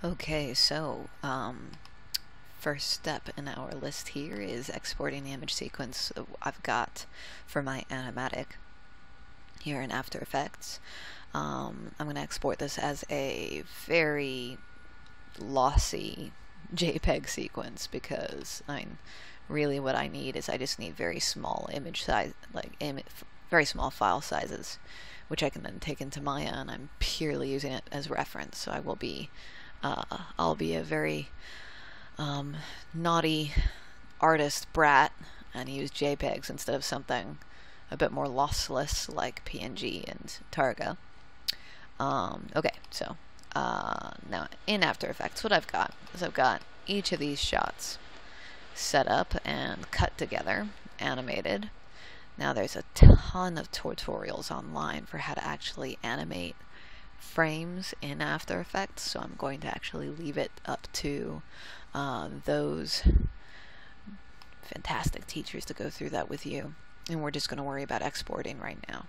Okay, so first step in our list here is exporting the image sequence I've got for my animatic here in After Effects. I'm going to export this as a very lossy JPEG sequence because really what I need is I just need very small image size, very small file sizes, which I can then take into Maya, and I'm purely using it as reference. So I'll be a very naughty artist brat and use JPEGs instead of something a bit more lossless like PNG and Targa. Okay, so now in After Effects, what I've got is I've got each of these shots set up and cut together, animated. Now there's a ton of tutorials online for how to actually animate frames in After Effects, so I'm going to actually leave it up to those fantastic teachers to go through that with you, and we're just going to worry about exporting right now.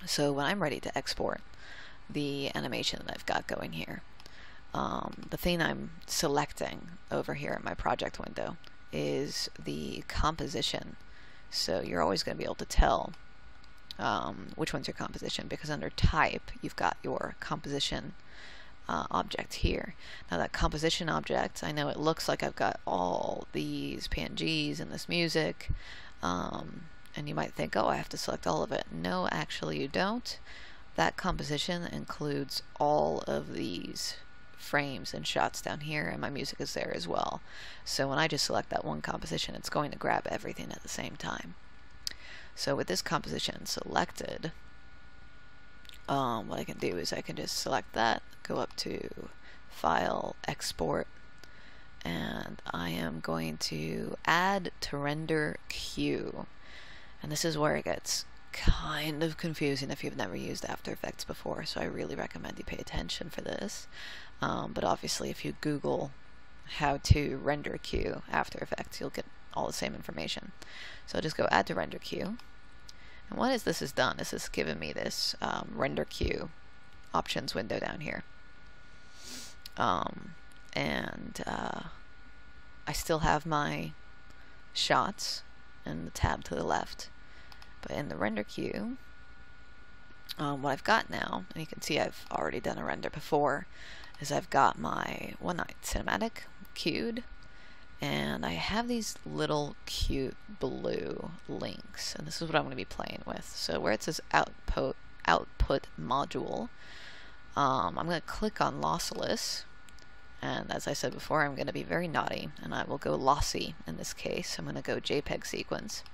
So when I'm ready to export the animation that I've got going here, the thing I'm selecting over here in my project window is the composition. So you're always going to be able to tell which one's your composition, because under type you've got your composition object here. Now that composition object, I know it looks like I've got all these PNGs and this music, and you might think, oh, I have to select all of it. No, actually you don't. That composition includes all of these frames and shots down here, and my music is there as well. So when I just select that one composition, it's going to grab everything at the same time. So with this composition selected, what I can do is I can just select that, go up to File, Export, and I am going to add to render queue. And this is where it gets kind of confusing if you've never used After Effects before, so I really recommend you pay attention for this. But obviously if you Google how to render queue After Effects, you'll get all the same information. So I'll just go add to render queue. And what this has done is it's given me this render queue options window down here. I still have my shots in the tab to the left. But in the render queue, what I've got now, and you can see I've already done a render before, is I've got my One Night Cinematic queued, and I have these little cute blue links, and this is what I'm going to be playing with. So where it says output module, I'm going to click on lossless, and as I said before, I'm going to be very naughty, and I will go lossy in this case. I'm going to go JPEG sequence.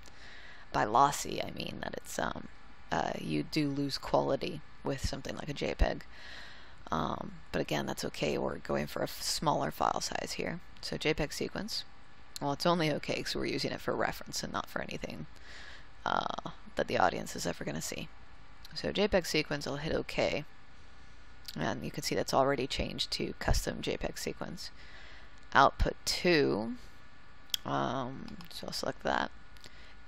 By lossy, I mean that it's you do lose quality with something like a JPEG. But again, that's okay. We're going for a smaller file size here. So JPEG sequence. Well, it's only okay because we're using it for reference and not for anything that the audience is ever going to see. So JPEG sequence, I'll hit OK. And you can see that's already changed to custom JPEG sequence. Output 2. So I'll select that.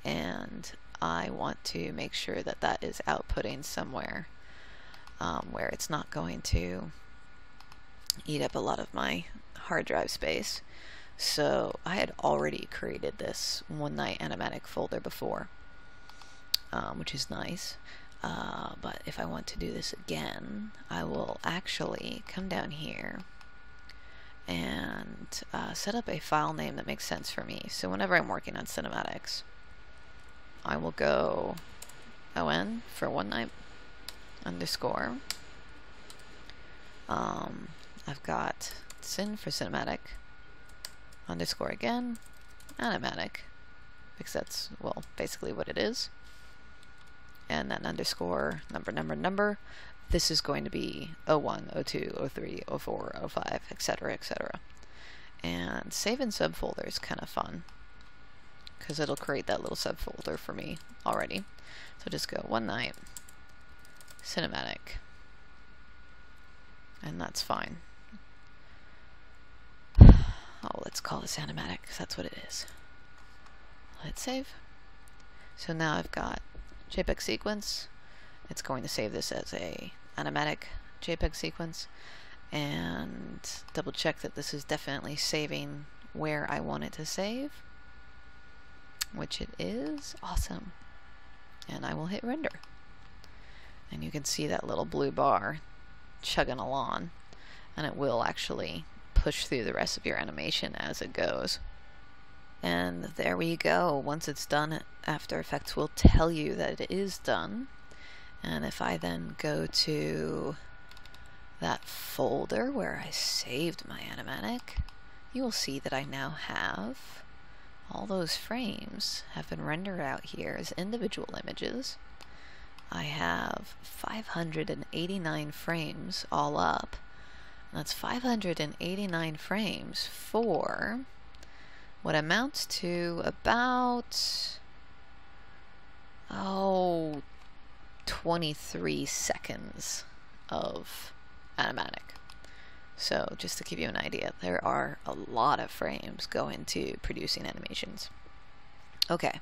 And I want to make sure that that is outputting somewhere where it's not going to eat up a lot of my hard drive space. So I had already created this One Night Animatic folder before, which is nice. But if I want to do this again, I will actually come down here and set up a file name that makes sense for me. So whenever I'm working on cinematics, I will go ON for One Night underscore. I've got Cin for cinematic underscore again, animatic, because that's, well, basically what it is. And then underscore number. This is going to be 01, 02, 03, 04, 05, etc., etc. And save in subfolder is kind of fun, because it'll create that little subfolder for me already. So just go One Night Cinematic, and that's fine. Oh, let's call this animatic, because that's what it is. Hit save. So now I've got JPEG sequence. It's going to save this as a animatic JPEG sequence, and double check that this is definitely saving where I want it to save, which it is. Awesome. And I will hit render. And you can see that little blue bar chugging along, and it will actually push through the rest of your animation as it goes. And there we go. Once it's done, After Effects will tell you that it is done. And if I then go to that folder where I saved my animatic, you will see that I now have all those frames have been rendered out here as individual images. I have 589 frames all up. That's 589 frames for what amounts to about 23 seconds of animatic. So just to give you an idea, there are a lot of frames go into producing animations. Okay,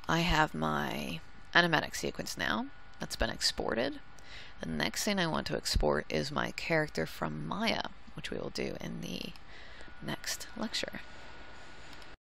I have my animatic sequence now that's been exported. The next thing I want to export is my character from Maya, which we will do in the next lecture.